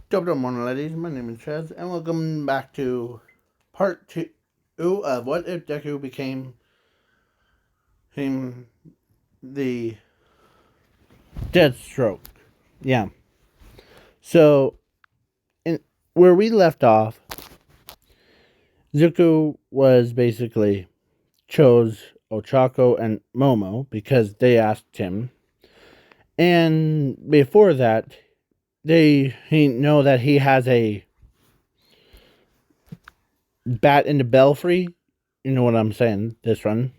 Double morning, ladies. My name is Chaz, and welcome back to part two of What If Deku became him the Deathstroke. Yeah. So, in, where we left off, Zuko was basically chose Ochako and Momo because they asked him, and before that, he know that he has a bat in the belfry. You know what I'm saying? This one.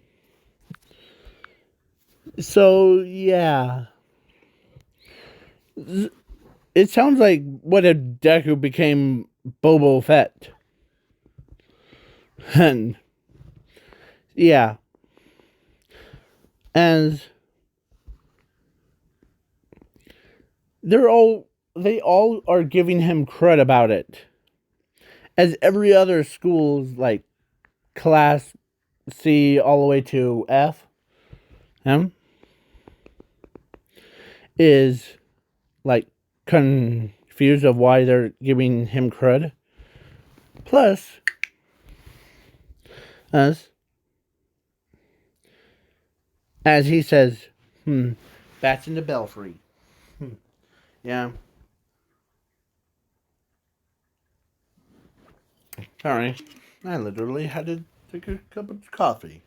So yeah, it sounds like what if Deku became Boba Fett, and yeah, and they all are giving him credit about it, as every other school's like class C all the way to F, him is like confused of why they're giving him credit. Plus, as he says, bats in the belfry. Yeah. Sorry. I literally had to take a cup of coffee.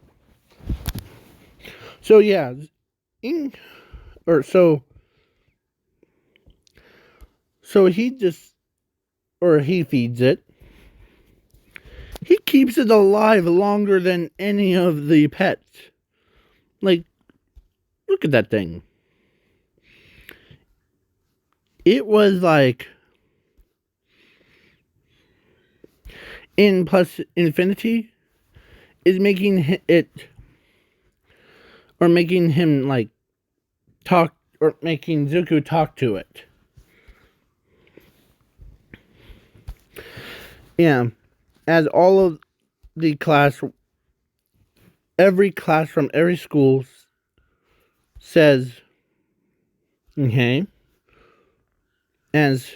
So yeah, or so he just he feeds it. He keeps it alive longer than any of the pets. Like, look at that thing. It was like in plus infinity is making it or making him like talk or making Zuko talk to it. Yeah, as all of the every class from every school says, okay, as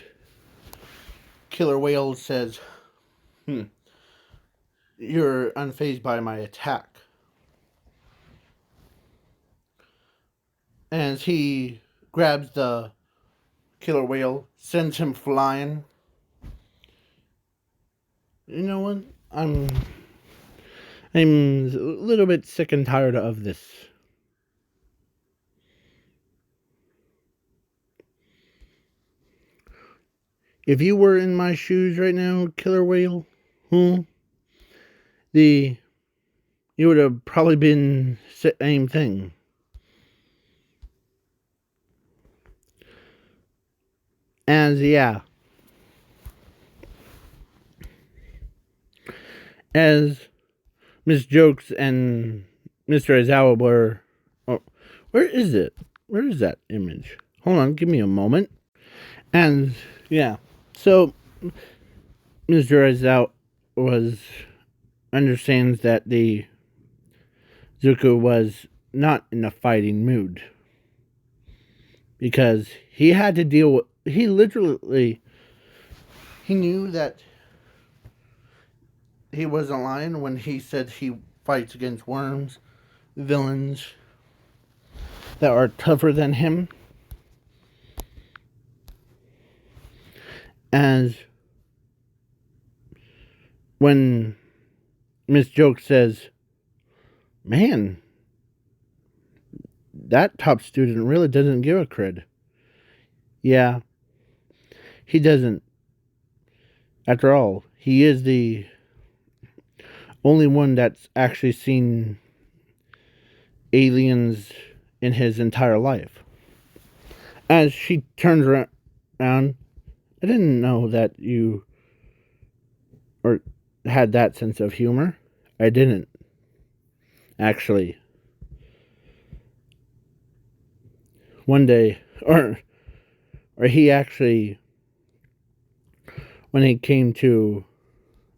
Killer Whale says, you're unfazed by my attack. As he grabs the Killer Whale, sends him flying. You know what? I'm a little bit sick and tired of this. If you were in my shoes right now, Killer Whale, you would have probably been the same thing. As yeah, as Miss Jokes and Mr. Aizawa were. Oh, where is it? Where is that image? Hold on, give me a moment. And yeah, so Mr. Aizawa understands that the Zuko was not in a fighting mood because he had to deal with. He knew that he wasn't lying when he said he fights against worms, villains that are tougher than him. As when Miss Joke says, man, that top student really doesn't give a cred. Yeah, he doesn't. After all, he is the only one that's actually seen aliens in his entire life. As she turns around, I didn't know that you or had that sense of humor. I didn't actually. One day, or he actually, when he came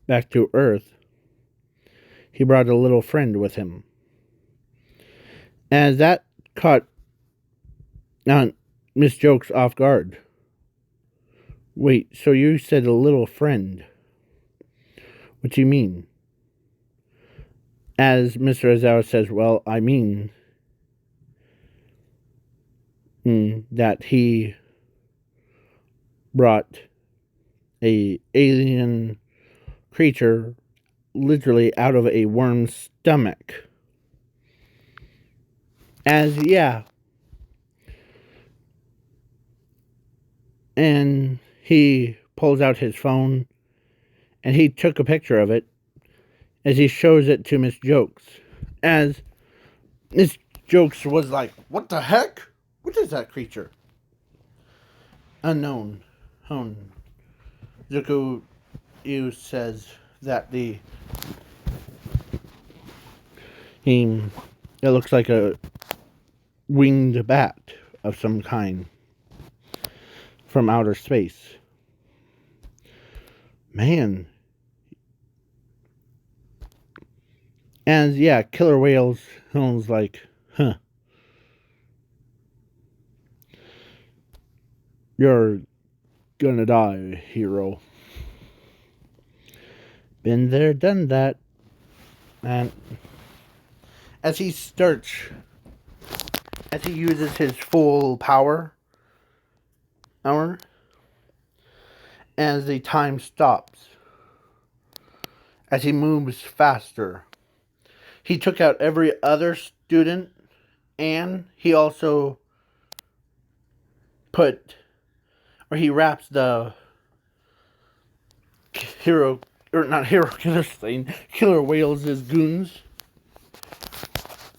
back to Earth, he brought a little friend with him, and that caught Miss Jokes off guard. Wait, so you said a little friend. What do you mean? As Mr. Aizawa says, well, I mean that he brought a alien creature literally out of a worm's stomach. As, yeah. And he pulls out his phone and he took a picture of it as he shows it to Miss Jokes. As Miss Jokes was like, what the heck? What is that creature? Unknown. Zuko Yu says that it looks like a winged bat of some kind from outer space. Man. And yeah, killer whales sounds like, you're gonna die, hero. Been there, done that. And as he uses his full power, as the time stops, as he moves faster, he took out every other student, and he also he wraps the killer whales' goons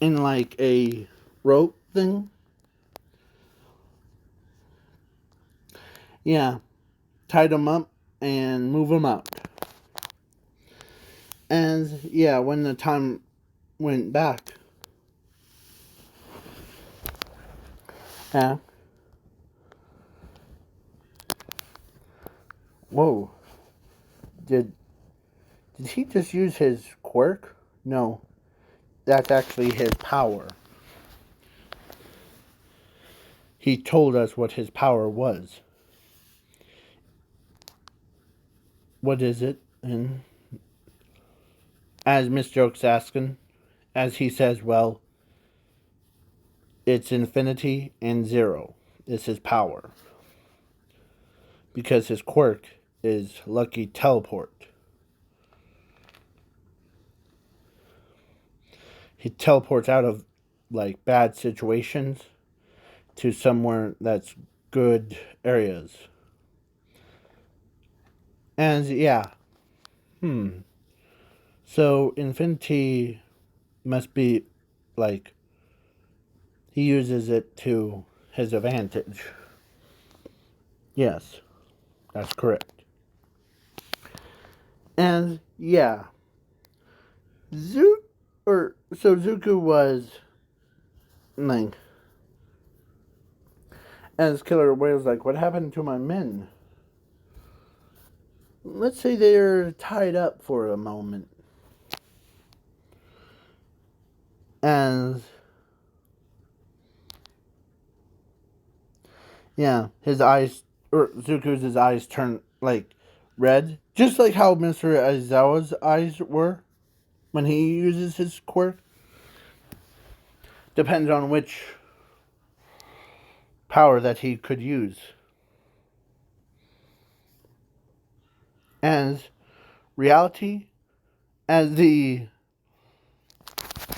in like a rope thing. Yeah, tied them up and move them out. And yeah, when the time went back, whoa, did he just use his quirk? No, that's actually his power. He told us what his power was. What is it? And as Miss Joke's asking, as he says, well, it's infinity and zero is his power. Because his quirk is Lucky Teleport. He teleports out of like bad situations to somewhere that's good areas. And yeah. So infinity must be like he uses it to his advantage. Yes, that's correct. And yeah. Zuko was like, as Killer Whale's like, what happened to my men? Let's say they're tied up for a moment. And yeah, Zuko's eyes turn like red, just like how Mr. Aizawa's eyes were when he uses his quirk. Depends on which power that he could use. As reality, as the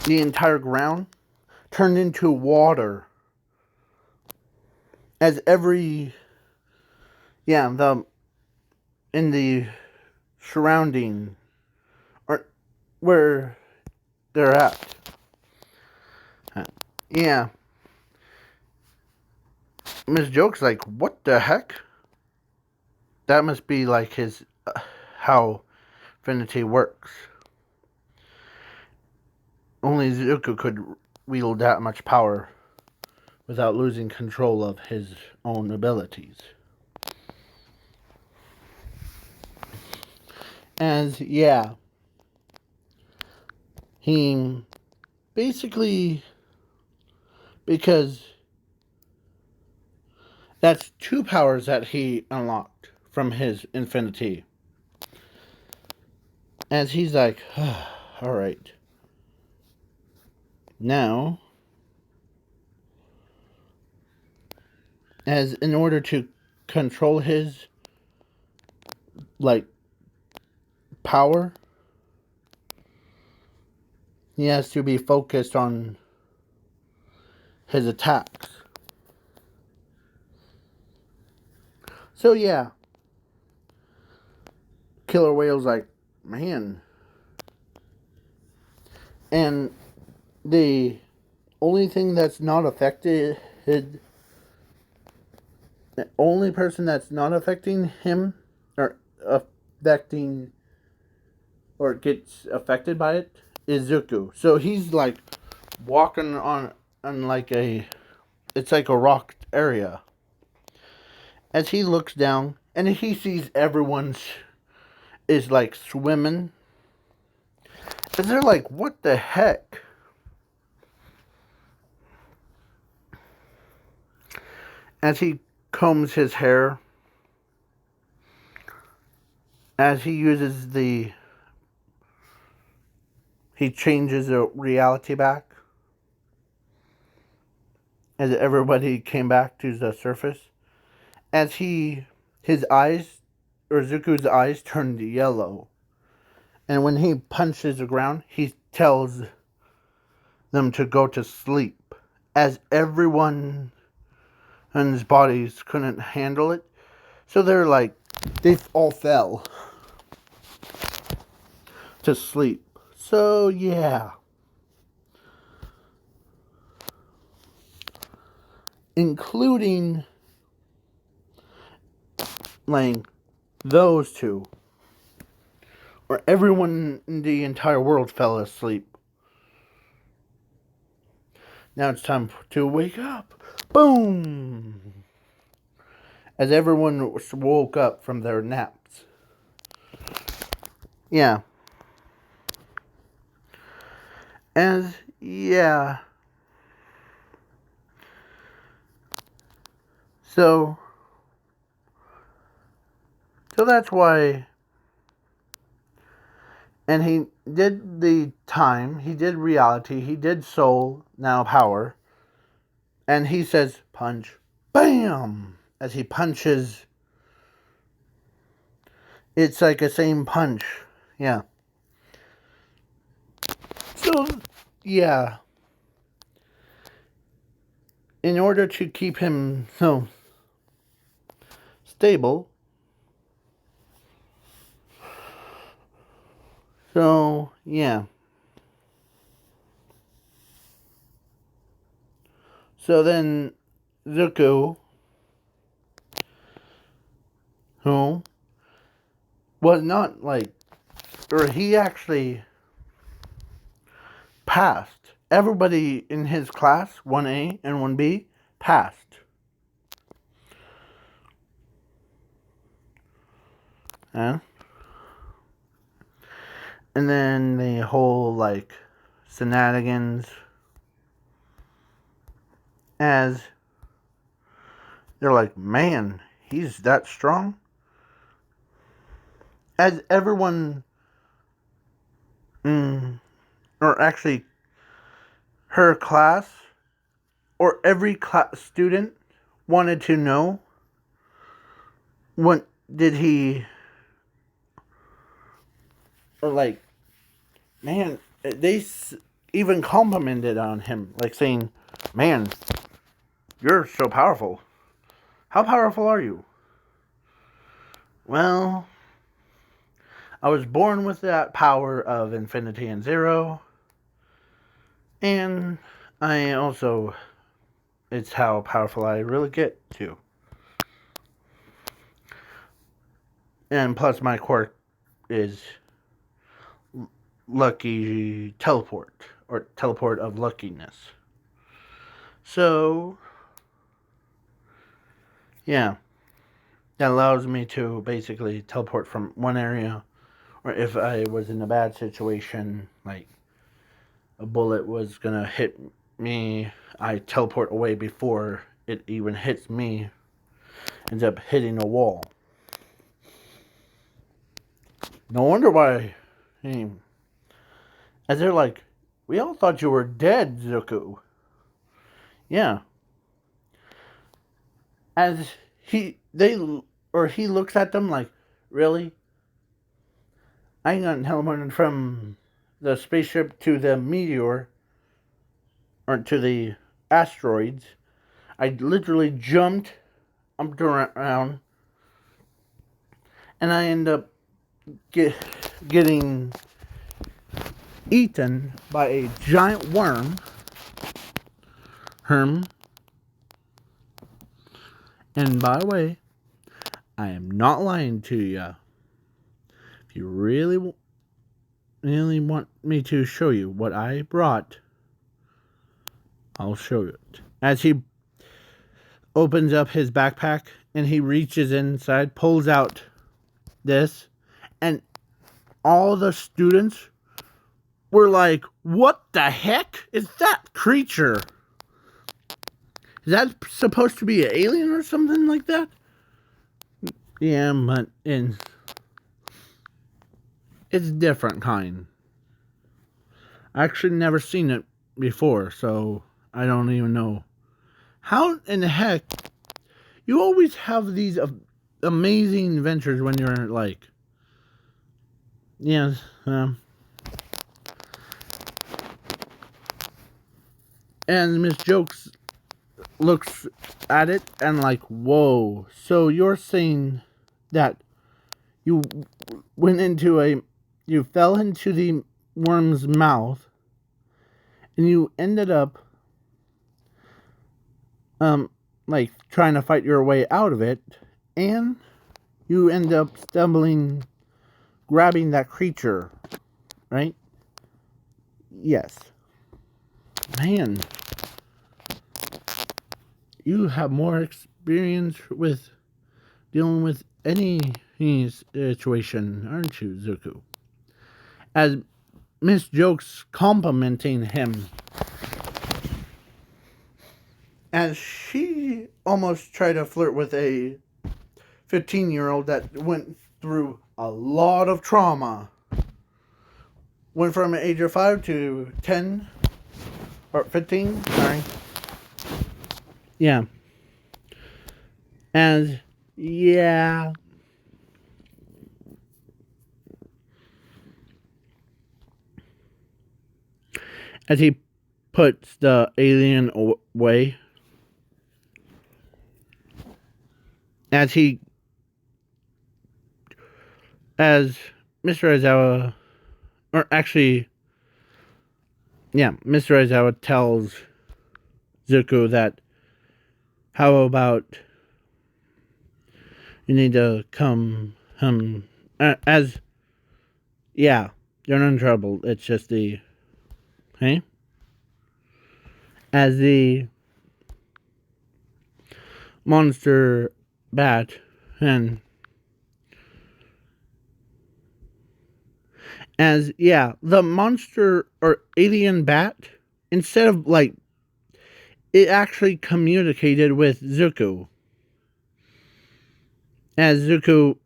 entire ground turned into water. As in the surrounding or where they're at. Yeah. Miss Joke's like, what the heck? That must be like his how Infinity works. Only Zuko could wield that much power without losing control of his own abilities. As yeah, he basically, because that's two powers that he unlocked. from his infinity. As he's like, alright. Now, as in order to control his, like, power, he has to be focused on his attacks. So yeah, Killer Whale's like, man. And the only thing that's not affected, the only person that's not affecting him, or affecting, or gets affected by it, is Zuko. So he's like walking on like it's like a rock area. As he looks down and he sees everyone's is like swimming. And they're like, what the heck? As he combs his hair, as he uses he changes the reality back. As everybody came back to the surface. As his eyes, or Zuko's eyes, turned yellow. And when he punches the ground, he tells them to go to sleep. As everyone's bodies couldn't handle it. So they're like, they all fell to sleep. So yeah. Including like those two. Or everyone in the entire world fell asleep. Now it's time to wake up. Boom! As everyone woke up from their naps. Yeah. Yeah. So that's why. And he did the time, he did reality, he did soul, now power. And he says, punch, bam! As he punches. It's like a same punch. Yeah. So, yeah. In order to keep him so stable. So, yeah. So then, Zuko, who was not like, or he actually passed. Everybody in his class, 1A and 1B, passed. Yeah. And then the whole, like, shenanigans. As they're like, man, he's that strong. As everyone, or actually, her class, or every student wanted to know, what did he, or like, man, they even complimented on him, like saying, man, you're so powerful. How powerful are you? Well, I was born with that power of infinity and zero. And I also, it's how powerful I really get to. And plus my quirk is lucky teleport, or teleport of luckiness. So, yeah. That allows me to basically teleport from one area, or if I was in a bad situation, like a bullet was gonna hit me, I teleport away before it even hits me, ends up hitting a wall. No wonder why. Hey, as they're like, we all thought you were dead, Zuko. Yeah. As he looks at them like, really? I ain't gonna teleport from the spaceship to the meteor or to the asteroids. I literally jumped around, and I end up getting eaten by a giant worm. Herm. And by the way, I am not lying to you. If you really want me to show you what I brought, I'll show you it. As he opens up his backpack and he reaches inside, pulls out this, and all the students were like, what the heck is that creature? Is that supposed to be an alien or something like that? Yeah, but it's different kind. I actually never seen it before, so I don't even know. How in the heck you always have these amazing adventures when you're like, yes, and Miss Jokes looks at it and like, whoa. So you're saying that you you fell into the worm's mouth, and you ended up like trying to fight your way out of it, and you end up grabbing that creature, right? Yes. Man, you have more experience with dealing with any situation, aren't you, Zuko? As Miss Jokes complimenting him, as she almost tried to flirt with a 15-year-old that went through a lot of trauma. Went from the age of 5 to 10 or 15, sorry. Yeah. And yeah. As he puts the alien away, as Mr. Aizawa, or actually, yeah, Mr. Aizawa tells Zuko that, how about you need to come, yeah, you're not in trouble. It's just hey? As the monster bat, and the monster or alien bat, instead of like, it actually communicated with Zuko. As Zuko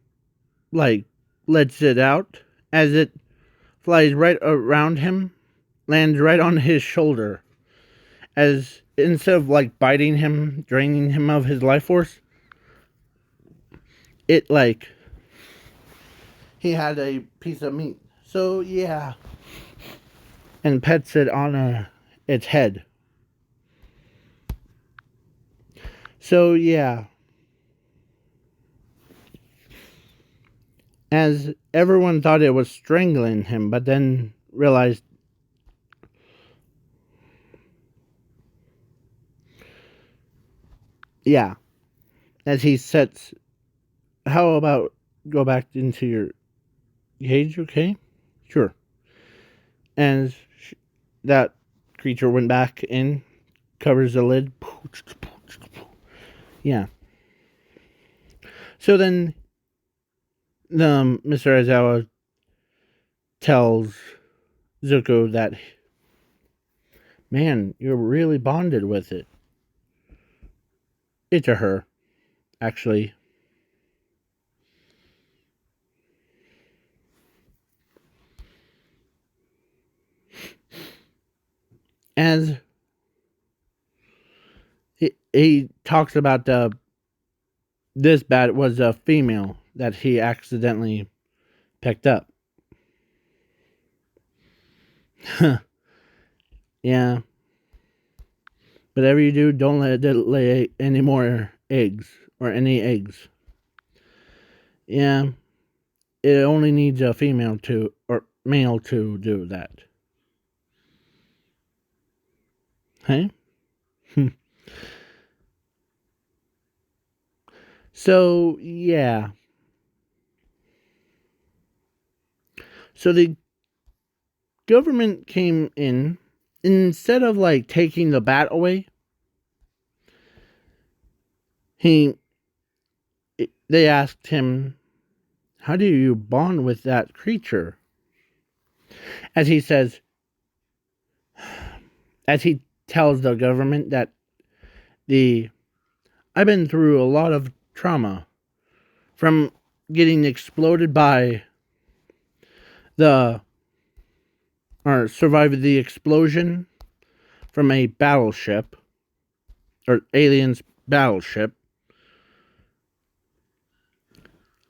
like lets it out, as it flies right around him, lands right on his shoulder. As instead of like biting him, draining him of his life force, it like he had a piece of meat. So yeah, and pets it on its head. So yeah, as everyone thought it was strangling him, but then realized, yeah, as he sets, how about go back into your cage, okay? Sure. And that creature went back in, covers the lid. Yeah. So then Mr. Aizawa tells Zuko that, man, you're really bonded with it. It's a her, actually. As he talks about this bat was a female that he accidentally picked up. Yeah. Whatever you do, don't let it lay any more eggs or any eggs. Yeah. It only needs a female to or male to do that. Hey? So, yeah. So the government came in, instead of like taking the bat away, they asked him, "How do you bond with that creature?" As he says, as he tells the government that I've been through a lot of trauma from getting exploded by or survived the explosion from a battleship or aliens battleship,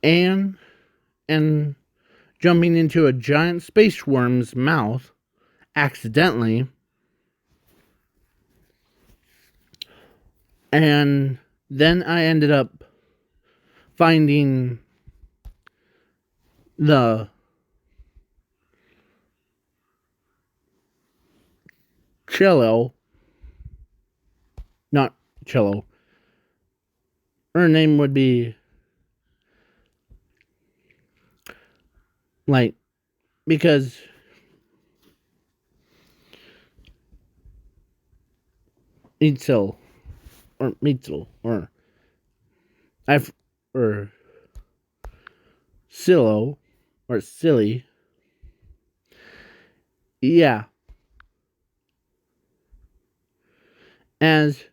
and jumping into a giant space worm's mouth accidentally, and then I ended up finding the not cello. Her name would be like, because Itzel or Mitzel or I've or Silo or Silly. Yeah. As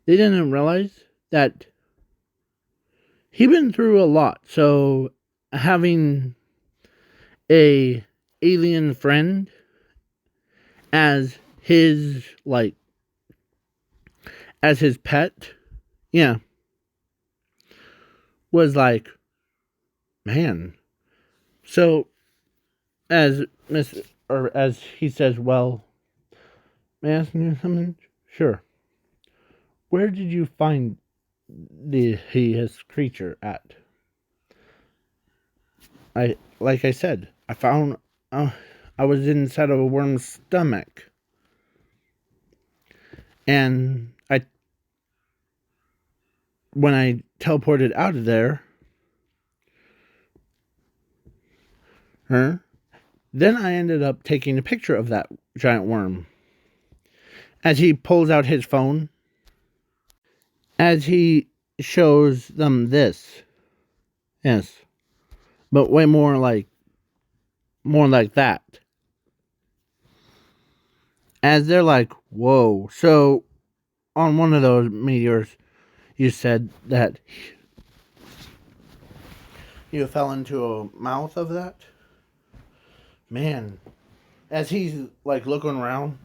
they didn't realize that he'd been through a lot, so having a alien friend as his as his pet, yeah, was like, man. So as he says, well, may I ask you something? Sure. Where did you find his creature at? Like I said, I found I was inside of a worm's stomach, and when I teleported out of there, then I ended up taking a picture of that giant worm. As he pulls out his phone, as he shows them this, yes, but way more like that. As they're like, whoa. So on one of those meteors, you said that you fell into a mouth of that? Man, as he's like looking around,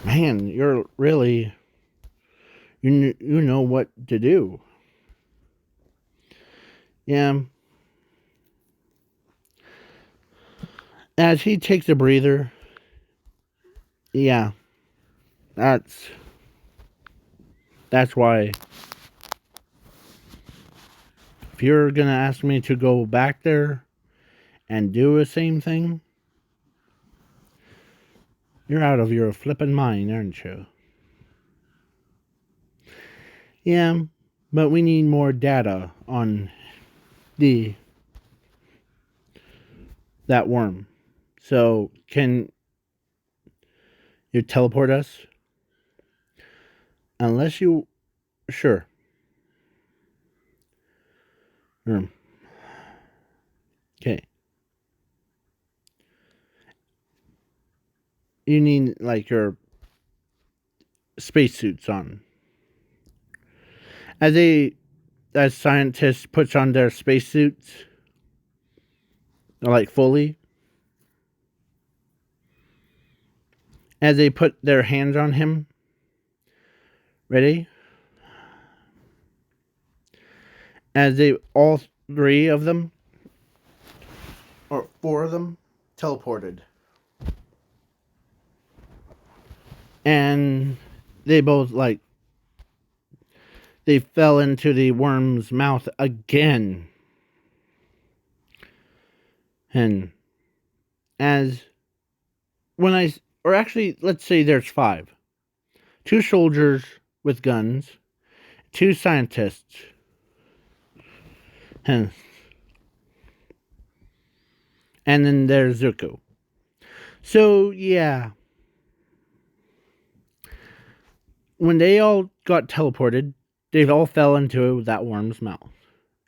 man, you're really, you know what to do. Yeah. As he takes a breather, yeah, that's why. If you're gonna ask me to go back there and do the same thing, you're out of your flippin' mind, aren't you? Yeah, but we need more data on that worm. So can you teleport us? Unless you, sure. Okay. You need like your spacesuits on. As scientists puts on their spacesuits, like fully. as they put their hands on him. Ready? As they, all three of them, or four of them, teleported. And they both, like, they fell into the worm's mouth again. And as or actually, let's say there's 5. 2 soldiers with guns, 2 scientists, and then there's Zuko. So, yeah. When they all got teleported, they all fell into that worm's mouth.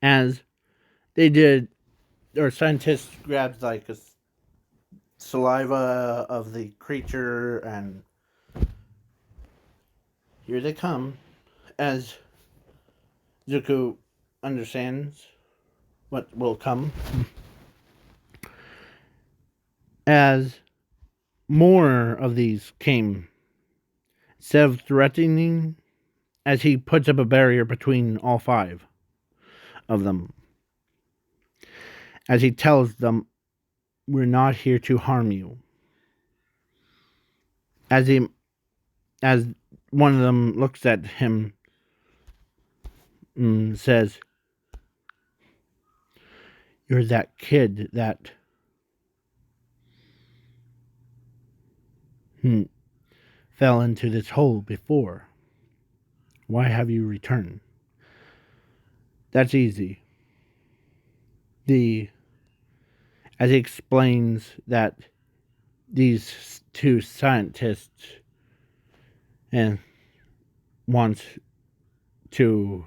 As they did, or scientists grabbed like a saliva of the creature, and here they come. As Zuko understands what will come. As more of these came, instead of threatening, as he puts up a barrier between all 5 of them. As he tells them, we're not here to harm you. As one of them looks at him and says, you're that kid that fell into this hole before. Why have you returned? That's easy. As he explains that these 2 scientists and wants to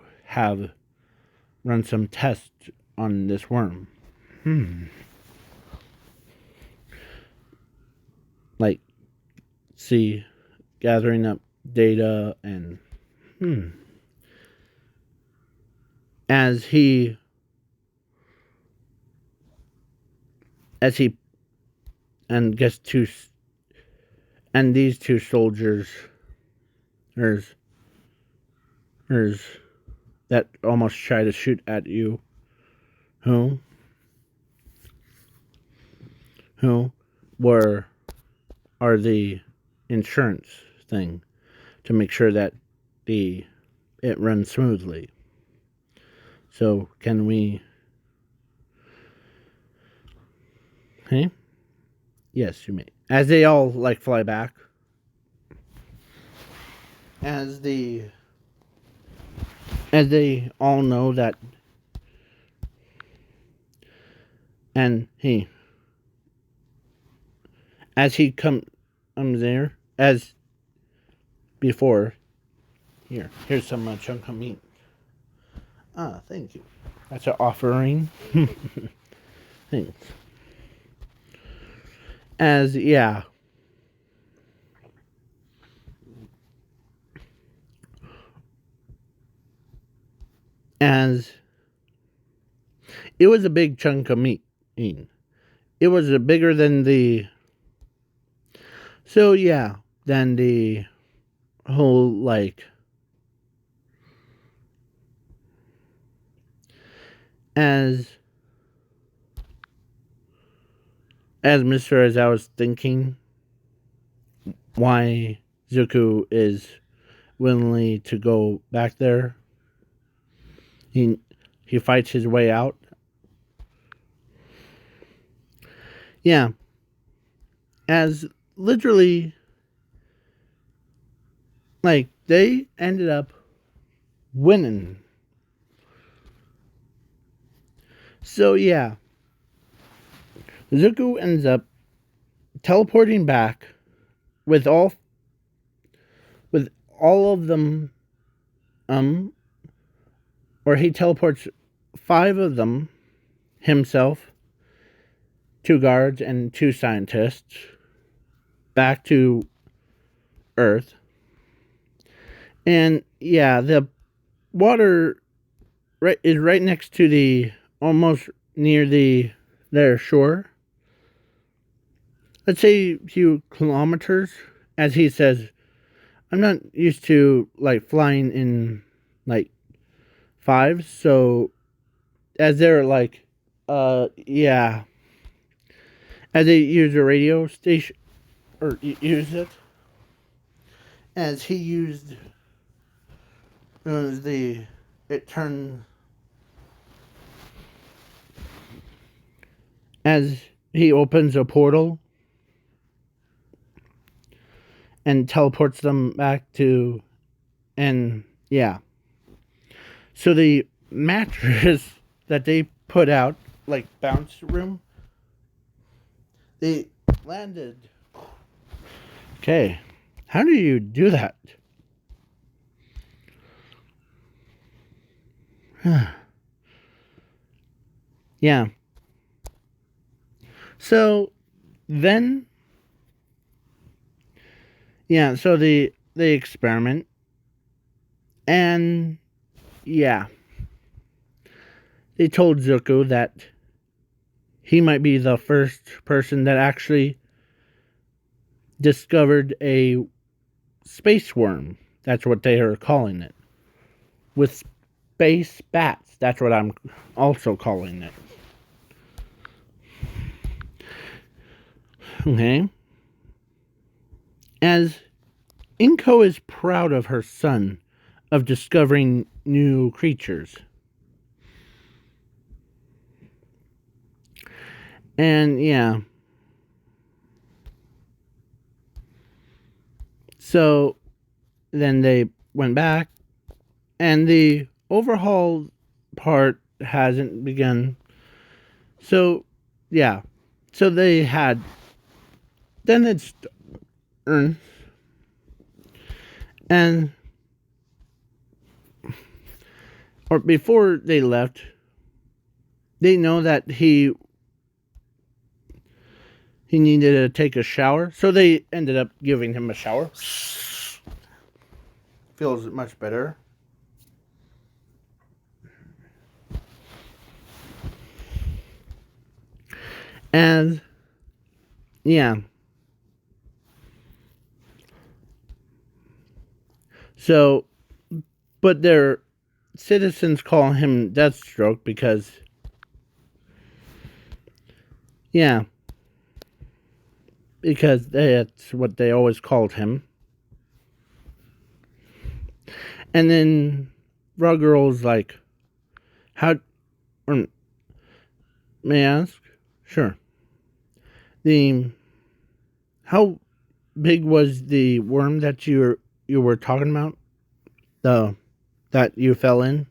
run some tests on this worm. Like, see, gathering up data and as he and gets 2, and these 2 soldiers that almost try to shoot at you, who are the insurance thing to make sure that it runs smoothly. So can we? Hey? Yes, you may. As they all like fly back, as they all know that, and as he comes there, as before, here's some chunk of meat. Thank you. That's an offering. Thanks. As it was a big chunk of meat. It was bigger than than the whole, like, as Mr. As I was thinking why Zuko is willingly to go back there, he fights his way out. Yeah. As literally, like, they ended up winning. So yeah, Zuko ends up teleporting back with all of them, or he teleports 5 of them himself, 2 guards and 2 scientists back to Earth. And yeah, the water is right next to almost near their shore. Let's say a few kilometers, as he says, I'm not used to like flying in like fives, so as they're like, yeah, as they use a radio station or use it, as he used it turned as he opens a portal and teleports them back to, and yeah. So the mattress that they put out, like bounce room, they landed. Okay, how do you do that? Yeah. So then, yeah. So the experiment, and yeah, they told Zuko that he might be the first person that actually discovered a space worm. That's what they are calling it. With space bats. That's what I'm also calling it. Okay. As Inko is proud of her son of discovering new creatures. And yeah. So then they went back, and the overhaul part hasn't begun. So yeah. So they had, then it's and or before they left, they know that he needed to take a shower, so they ended up giving him a shower. Feels much better. And yeah. So, but their citizens call him Deathstroke because, yeah, because that's what they always called him. And then Ruggerl's like, how, or may I ask? Sure. How big was the worm that you were talking about? That you fell in?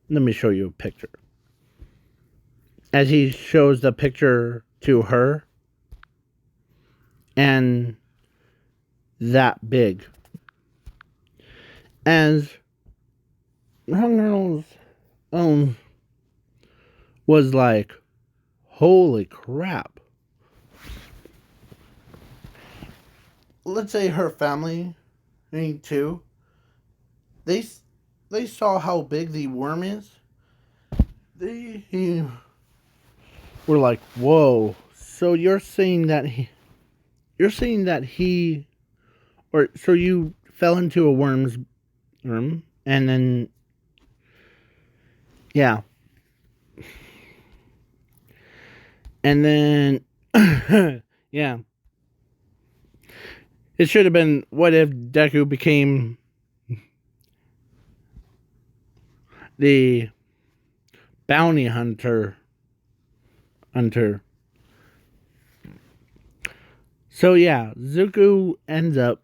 Let me show you a picture. As he shows the picture to her, and that big. As Ruggerl's was like, holy crap. Let's say her family, me too, they saw how big the worm is. They were like, whoa. So you're saying that he, or so you fell into a worm's worm, and then, yeah. And then, yeah. It should have been, what if Deku became the bounty hunter? So yeah, Zuko ends up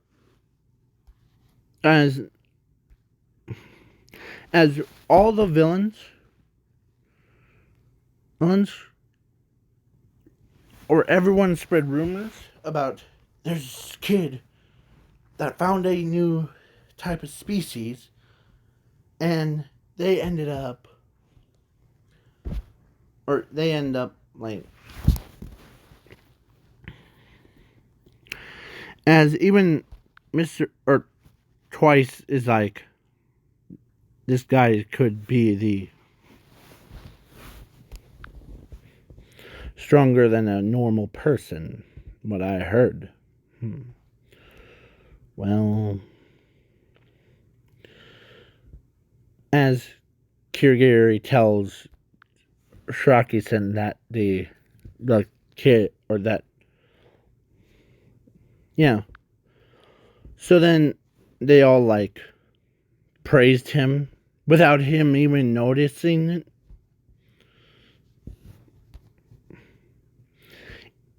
as all the villains, or everyone spread rumors about there's this kid that found a new type of species, and they end up like, as even Mr. or Twice is like, this guy could be the stronger than a normal person, what I heard. Well, as Kirigiri tells Shiraki-san that the kid, or that, yeah. So then they all like praised him without him even noticing it.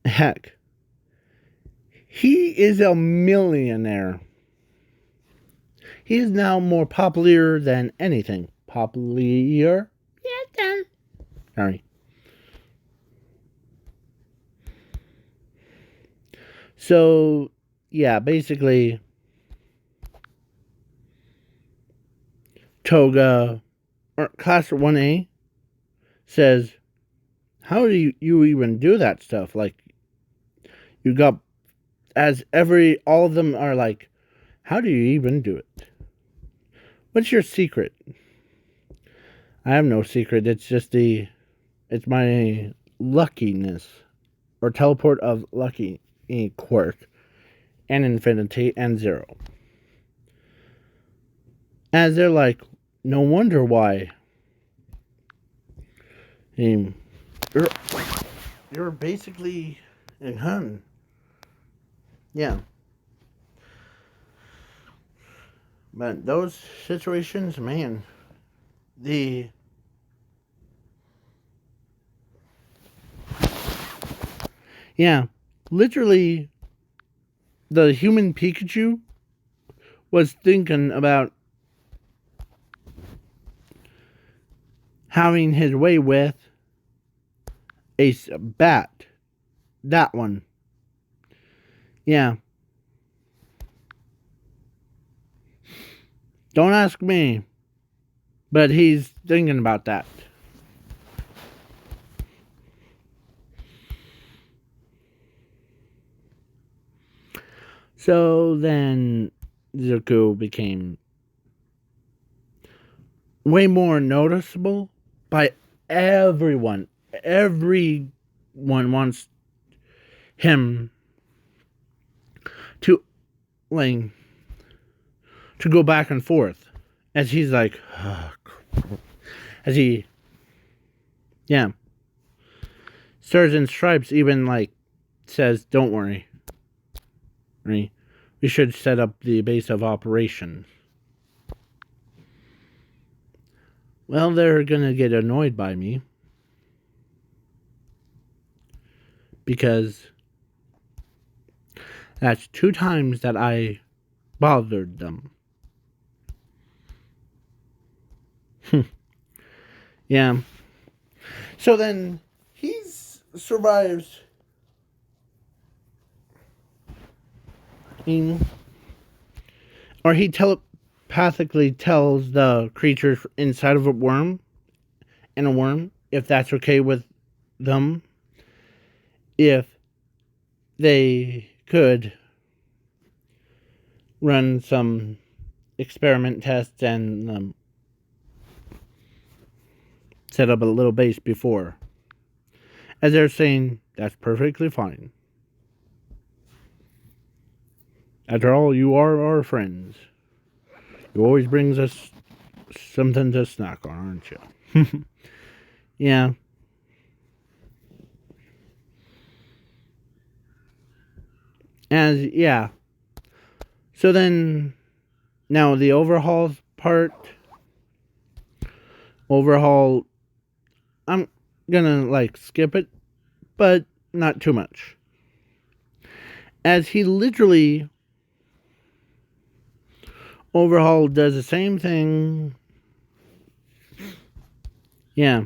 Heck, he is a millionaire. He is now more popular than anything. Popular? Yeah, sorry. So, yeah, basically, Toga, or Class 1A, says, how do you even do that stuff? Like, you got, all of them are like, how do you even do it? What's your secret? I have no secret. It's just it's my luckiness, or teleport of lucky quirk, and infinity and zero. As they're like, no wonder why. You're basically in hun. Yeah. But those situations, man, yeah, literally, the human Pikachu was thinking about having his way with a bat. That one. Yeah. Don't ask me, but he's thinking about that. So then Zuko became way more noticeable by everyone. Everyone wants him to go back and forth, as he's like, as he, yeah, Stars and Stripes even says, don't worry, we should set up the base of operations. Well, they're gonna get annoyed by me because that's 2 times that I bothered them. Yeah. So then he survives, or he telepathically tells the creatures inside of a worm, if that's okay with them, if they could run some experiment tests and set up a little base before. As they're saying, that's perfectly fine. After all, you are our friends. You always brings us something to snack on, aren't you? Yeah. Yeah. So then, now the overhaul part. I'm gonna skip it, but not too much. As he literally, Overhaul does the same thing. Yeah.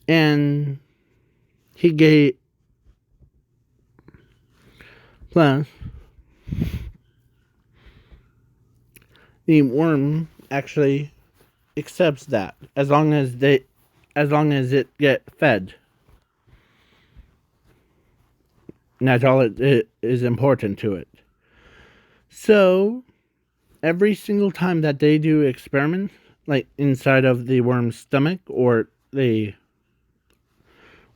And he gave, plus, the worm actually accepts that as long as it get fed. And that's all it is important to it. So every single time that they do experiments, like inside of the worm's stomach or the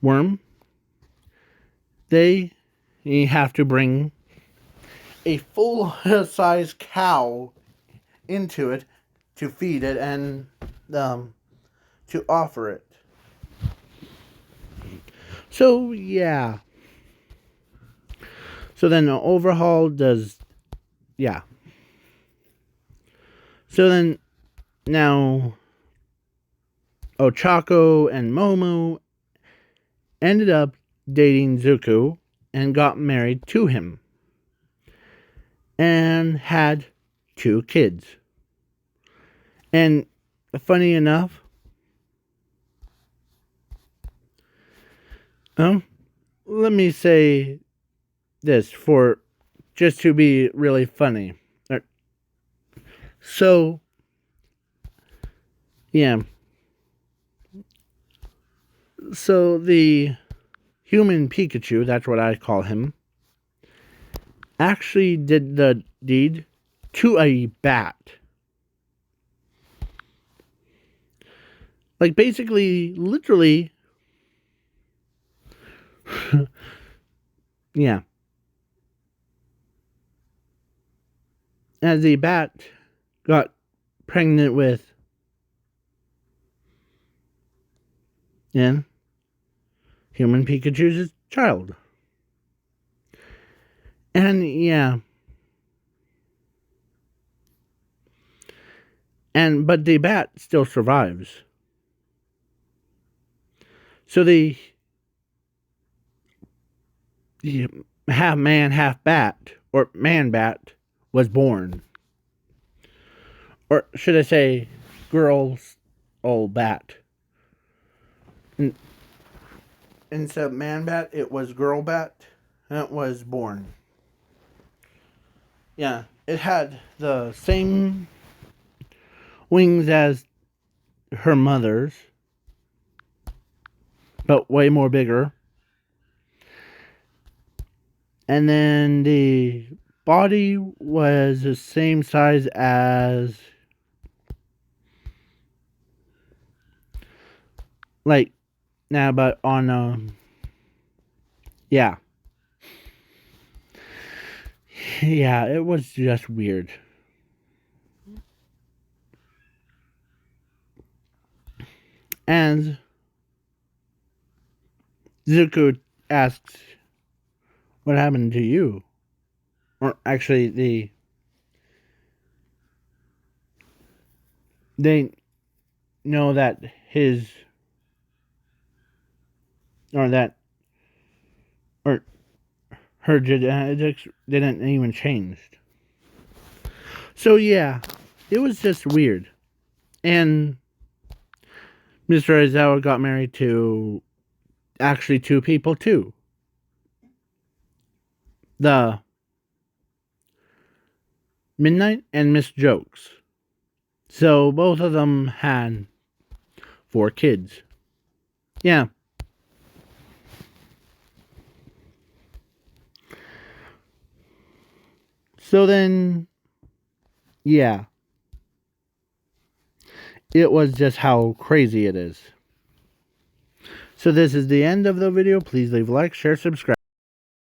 worm, they have to bring a full-size cow into it to feed it and to offer it. So yeah. So then the overhaul does, yeah. So then now Ochako and Momo ended up dating Zuko and got married to him and had 2 kids. And funny enough, let me say this for just to be really funny. So, yeah. So the human Pikachu, that's what I call him, actually did the deed to a bat. Like basically, literally, yeah. As the bat got pregnant with, yeah, human Pikachu's child. And yeah. But the bat still survives. So the half man, half bat, or man bat, was born. Or should I say, girl's old bat. Instead of man bat, it was girl bat, and it was born. Yeah, it had the same wings as her mother's, but way more bigger. And then the body was the same size as, like, now, but on, yeah. Yeah, it was just weird. And Zuko asks, what happened to you? Or actually, they know that her genetics didn't even change. So yeah, it was just weird. And Mr. Aizawa got married to actually 2 people too. The Midnight and Miss Jokes. So both of them had 4 kids. Yeah. So then, yeah. It was just how crazy it is. So this is the end of the video. Please leave a like, share, subscribe.